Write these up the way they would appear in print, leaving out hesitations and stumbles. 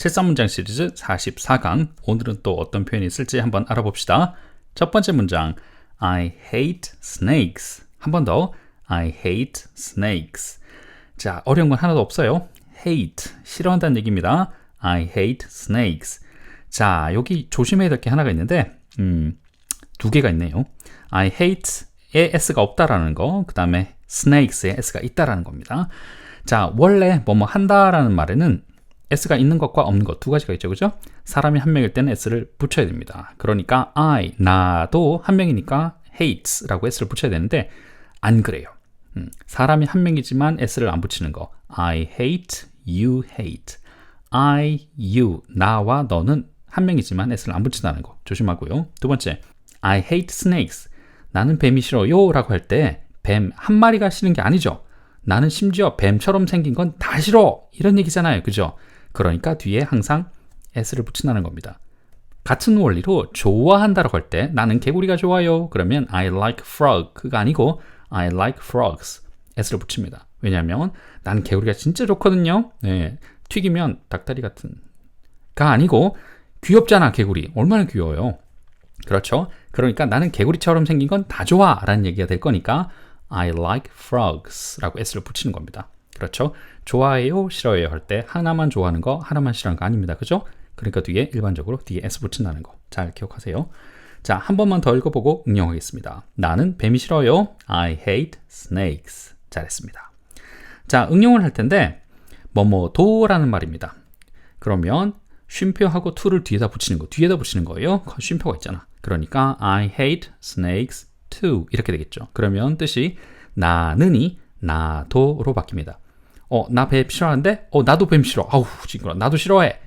실사문장 시리즈 44강. 오늘은 또 어떤 표현이 있을지 한번 알아봅시다. 첫 번째 문장, I hate snakes. 한 번 더, I hate snakes. 자, 어려운 건 하나도 없어요. hate, 싫어한다는 얘기입니다. I hate snakes. 자, 여기 조심해야 될 게 하나가 있는데 두 개가 있네요. I hate에 s가 없다라는 거, 그 다음에 snakes에 s가 있다라는 겁니다. 자, 원래 뭐뭐 한다라는 말에는 s가 있는 것과 없는 것 두 가지가 있죠, 그죠? 사람이 한 명일 때는 s를 붙여야 됩니다. 그러니까 나도 한 명이니까 hates라고 s를 붙여야 되는데 안 그래요. 사람이 한 명이지만 s를 안 붙이는 거. I hate, you hate. you, 나와 너는 한 명이지만 s를 안 붙인다는 거 조심하고요. 두 번째, I hate snakes. 나는 뱀이 싫어요 라고 할 때 뱀 한 마리가 싫은 게 아니죠. 나는 심지어 뱀처럼 생긴 건 다 싫어 이런 얘기잖아요, 그죠? 그러니까 뒤에 항상 s를 붙인다는 겁니다. 같은 원리로 좋아한다라고 할 때 나는 개구리가 좋아요 그러면 I like frog가 아니고 I like frogs s를 붙입니다. 왜냐하면 나는 개구리가 진짜 좋거든요. 네, 튀기면 닭다리 같은 가 아니고 귀엽잖아, 개구리 얼마나 귀여워요. 그렇죠? 그러니까 나는 개구리처럼 생긴 건 다 좋아 라는 얘기가 될 거니까 I like frogs 라고 s를 붙이는 겁니다. 그렇죠? 좋아해요, 싫어해요 할 때 하나만 좋아하는 거, 하나만 싫어하는 거 아닙니다. 그죠? 그러니까 뒤에 일반적으로 뒤에 s 붙인다는 거 잘 기억하세요. 자, 한 번만 더 읽어보고 응용하겠습니다. 나는 뱀이 싫어요. I hate snakes. 잘했습니다. 자, 응용을 할 텐데 뭐뭐도라는 말입니다. 그러면 쉼표하고 to를 뒤에다 붙이는 거예요. 쉼표가 있잖아. 그러니까 I hate snakes too 이렇게 되겠죠. 그러면 뜻이 나는이 나도로 바뀝니다. 나 뱀 싫어하는데? 나도 뱀 싫어. 아우, 징그러워. 나도 싫어해.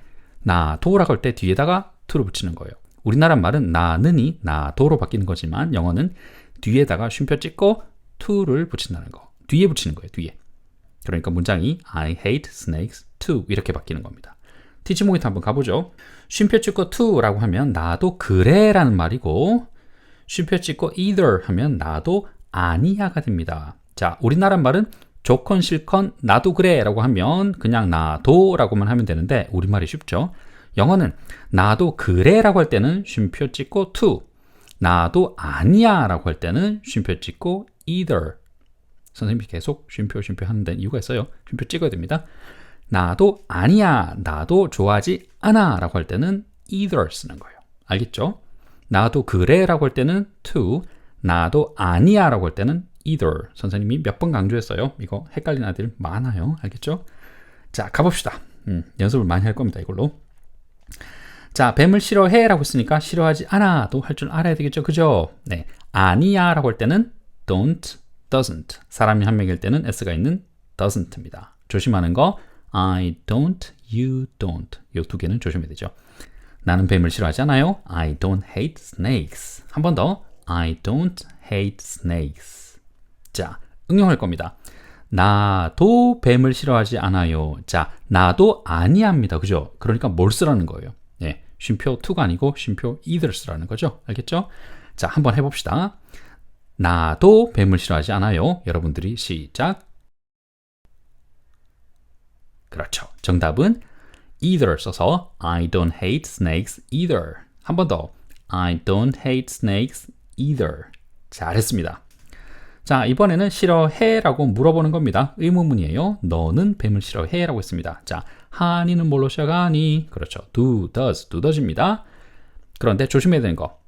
나도라고 할 때 뒤에다가 to를 붙이는 거예요. 우리나라 말은 나는이 나도로 바뀌는 거지만 영어는 뒤에다가 쉼표 찍고 to를 붙인다는 거. 뒤에 붙이는 거예요, 뒤에. 그러니까 문장이 I hate snakes too 이렇게 바뀌는 겁니다. 티치 모니터 한번 가보죠. 쉼표 찍고 to라고 하면 나도 그래 라는 말이고, 쉼표 찍고 either 하면 나도 아니야가 됩니다. 자, 우리나라 말은 좋건 싫건 나도 그래 라고 하면 그냥 나도 라고만 하면 되는데 우리말이 쉽죠. 영어는 나도 그래 라고 할 때는 쉼표 찍고 to, 나도 아니야 라고 할 때는 쉼표 찍고 either. 선생님이 계속 쉼표 하는 데는 이유가 있어요. 쉼표 찍어야 됩니다. 나도 아니야, 나도 좋아하지 않아 라고 할 때는 either 쓰는 거예요. 알겠죠? 나도 그래 라고 할 때는 to, 나도 아니야 라고 할 때는 either. 선생님이 몇 번 강조했어요. 이거 헷갈리는 아이들 많아요. 알겠죠? 자, 가봅시다. 연습을 많이 할 겁니다, 이걸로. 자, 뱀을 싫어해 라고 했으니까 싫어하지 않아도 할 줄 알아야 되겠죠, 그죠? 네, 아니야 라고 할 때는 don't, doesn't. 사람이 한 명일 때는 s가 있는 doesn't입니다. 조심하는 거 I don't, you don't. 이 두 개는 조심해야 되죠. 나는 뱀을 싫어하지 않아요. I don't hate snakes. 한 번 더. I don't hate snakes. 자, 응용할 겁니다. 나도 뱀을 싫어하지 않아요. 자, 나도 아니합니다. 그죠? 그러니까 뭘 쓰라는 거예요? 네, 쉼표 to가 아니고 쉼표 either 쓰라는 거죠. 알겠죠? 자, 한번 해봅시다. 나도 뱀을 싫어하지 않아요. 여러분들이 시작. 그렇죠. 정답은 either 써서 I don't hate snakes either. 한 번 더. I don't hate snakes either. 잘했습니다. 자, 이번에는 싫어해 라고 물어보는 겁니다. 의문문이에요. 너는 뱀을 싫어해 라고 했습니다. 자, 하니는 뭘로 시작하니? 그렇죠. do, does입니다. 그런데 조심해야 되는 거.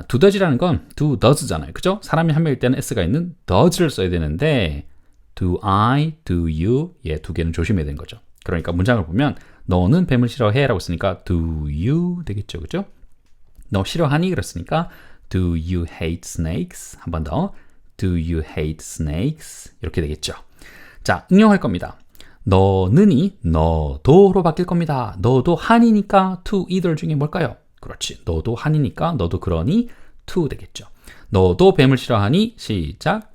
do does이라는 건 do does잖아요. 그죠? 사람이 한 명일 때는 s가 있는 does를 써야 되는데 do I, do you 두 개는 조심해야 되는 거죠. 그러니까 문장을 보면 너는 뱀을 싫어해 라고 했으니까 do you 되겠죠, 그죠? 너 싫어하니? 그랬으니까 do you hate snakes? 한 번 더. do you hate snakes? 이렇게 되겠죠. 자, 응용할 겁니다. 너는이 너도로 바뀔 겁니다. 너도 하니니까 to either 중에 뭘까요? 그렇지. 너도 하니니까 너도 그러니 to 되겠죠. 너도 뱀을 싫어하니? 시작.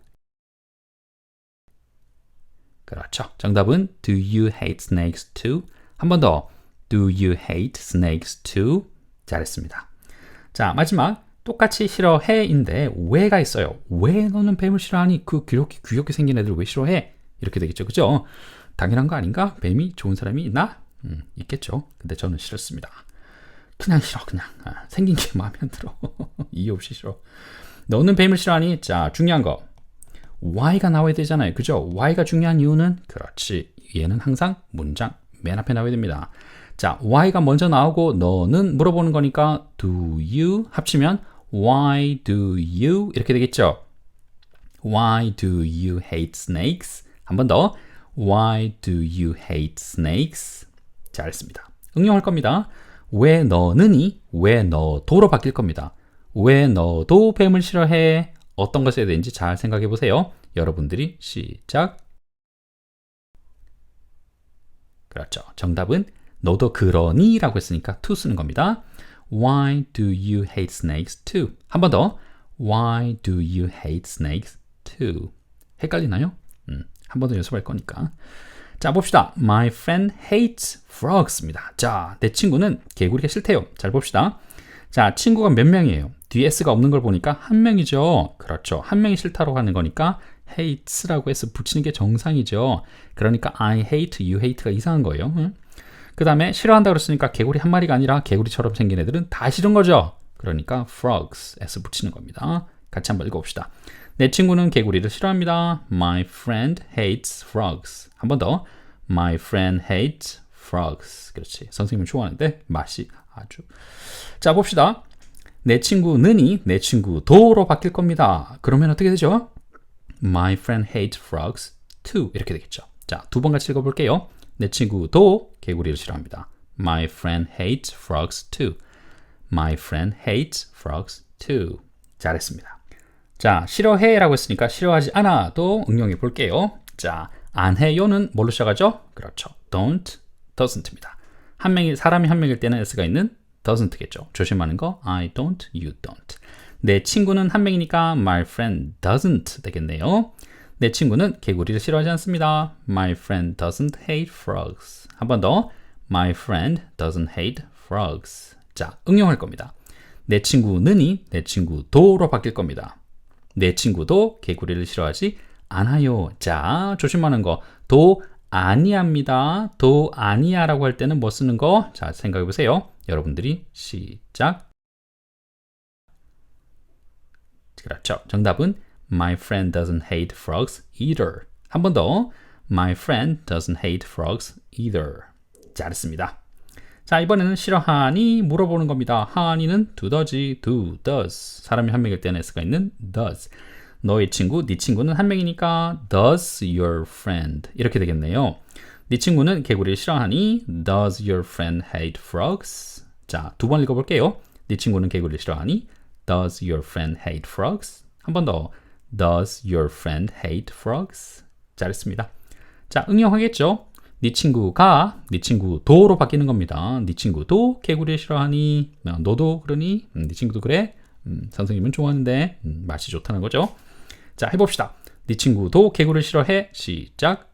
그렇죠. 정답은 do you hate snakes too? 한 번 더. do you hate snakes too? 잘했습니다. 자, 마지막 똑같이 싫어해인데 왜가 있어요. 왜 너는 뱀을 싫어하니? 그 귀엽게 생긴 애들 왜 싫어해? 이렇게 되겠죠, 그죠? 당연한 거 아닌가? 뱀이 좋은 사람이 있나? 있겠죠. 근데 저는 싫습니다. 그냥 싫어. 그냥 생긴 게 마음에 안 들어. 이유 없이 싫어. 너는 뱀을 싫어하니? 자, 중요한 거 why가 나와야 되잖아요. 그죠? why가 중요한 이유는 그렇지. 얘는 항상 문장 맨 앞에 나와야 됩니다. 자, why가 먼저 나오고 너는 물어보는 거니까 do you 합치면 why do you 이렇게 되겠죠. Why do you hate snakes? 한 번 더. Why do you hate snakes? 잘했습니다. 응용할 겁니다. 왜 너는이 왜 너도로 바뀔 겁니다. 왜 너도 뱀을 싫어해? 어떤 걸 써야 되는지 잘 생각해 보세요. 여러분들이 시작. 그렇죠. 정답은 너도 그러니 라고 했으니까 to 쓰는 겁니다. Why do you hate snakes too? 한 번 더. Why do you hate snakes too? 헷갈리나요? 한 번 더 연습할 거니까. 자, 봅시다. My friend hates frogs입니다. 자, 내 친구는 개구리가 싫대요. 잘 봅시다. 자, 친구가 몇 명이에요? 뒤에 s가 없는 걸 보니까 한 명이죠. 그렇죠. 한 명이 싫다고 하는 거니까 hates라고 s 붙이는 게 정상이죠. 그러니까 I hate, you hate가 이상한 거예요. 그 다음에 싫어한다고 그랬으니까 개구리 한 마리가 아니라 개구리처럼 생긴 애들은 다 싫은 거죠. 그러니까 frogs, s 붙이는 겁니다. 같이 한번 읽어봅시다. 내 친구는 개구리를 싫어합니다. My friend hates frogs. 한 번 더. My friend hates frogs. 그렇지. 선생님은 좋아하는데 맛이 아주. 자, 봅시다. 내 친구는이 내 친구도로 바뀔 겁니다. 그러면 어떻게 되죠? My friend hates frogs too. 이렇게 되겠죠. 자, 두 번 같이 읽어볼게요. 내 친구도 개구리를 싫어합니다. My friend hates frogs too. My friend hates frogs too. 잘했습니다. 자, 싫어해 라고 했으니까 싫어하지 않아도 응용해 볼게요. 자, 안 해요는 뭘로 시작하죠? 그렇죠. don't, doesn't입니다. 사람이 한 명일 때는 s가 있는 doesn't겠죠. 조심하는 거 I don't, you don't. 내 친구는 한 명이니까 my friend doesn't 되겠네요. 내 친구는 개구리를 싫어하지 않습니다. My friend doesn't hate frogs. 한 번 더. My friend doesn't hate frogs. 자, 응용할 겁니다. 내 친구는이 내 친구도로 바뀔 겁니다. 내 친구도 개구리를 싫어하지 않아요. 자, 조심하는 거. 도 아니합니다. 도 아니야라고 할 때는 뭐 쓰는 거? 자, 생각해 보세요. 여러분들이 시작. 그렇죠. 정답은 My friend doesn't hate frogs either. 한 번 더. My friend doesn't hate frogs either. 잘했습니다. 자, 이번에는 싫어하니 물어보는 겁니다. 하니는 두더지, do, does. 사람이 한 명일 때는 s가 있는 does. 너의 친구, 네 친구는 한 명이니까 does your friend 이렇게 되겠네요. 네 친구는 개구리를 싫어하니 does your friend hate frogs? 자, 두 번 읽어볼게요. 네 친구는 개구리를 싫어하니 does your friend hate frogs? 한 번 더. Does your friend hate frogs? 잘했습니다. 자, 응용하겠죠? 네 친구가 네 친구도로 바뀌는 겁니다. 네 친구도 개구리를 싫어하니 너도 그러니 네 친구도 그래. 선생님은 좋아하는데 맛이 좋다는 거죠. 자, 해봅시다. 네 친구도 개구리를 싫어해. 시작.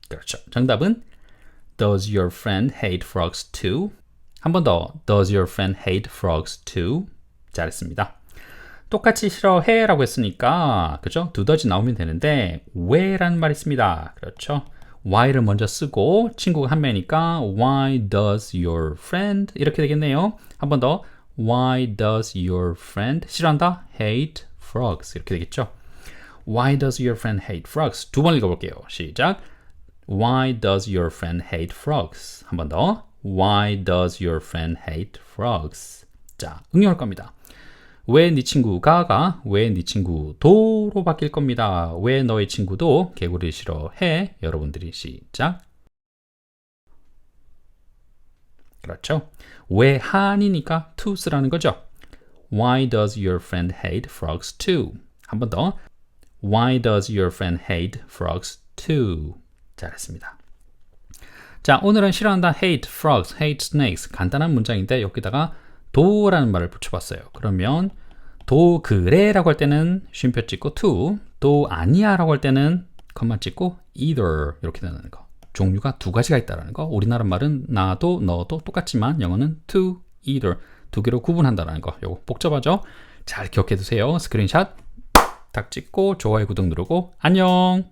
그렇죠. 정답은 Does your friend hate frogs too? 한 번 더. Does your friend hate frogs too? 잘했습니다. 똑같이 싫어해 라고 했으니까 그죠? 두더지 나오면 되는데 왜라는 말이 있습니다. 그렇죠? why를 먼저 쓰고 친구가 한 명이니까 why does your friend 이렇게 되겠네요. 한 번 더. why does your friend 싫어한다? hate frogs 이렇게 되겠죠? why does your friend hate frogs? 두 번 읽어볼게요. 시작. why does your friend hate frogs? 한 번 더. why does your friend hate frogs? 자, 응용할 겁니다. 왜 네 친구가 왜 네 친구도로 바뀔 겁니다. 왜 너의 친구도 개구리 싫어해? 여러분들이 시작. 그렇죠. 왜 하니니까 to 쓰라는 거죠. Why does your friend hate frogs too? 한 번 더. Why does your friend hate frogs too? 잘했습니다. 자, 오늘은 싫어한다 hate frogs, hate snakes 간단한 문장인데 여기다가 도라는 말을 붙여봤어요. 그러면 도 그래 라고 할 때는 쉼표 찍고 to, 도 아니야 라고 할 때는 컴마 찍고 either 이렇게 되는 거. 종류가 두 가지가 있다는 거. 우리나라 말은 나도 너도 똑같지만 영어는 to, either 두 개로 구분한다는 거. 요거 복잡하죠? 잘 기억해 두세요. 스크린샷 딱 찍고 좋아요 구독 누르고 안녕.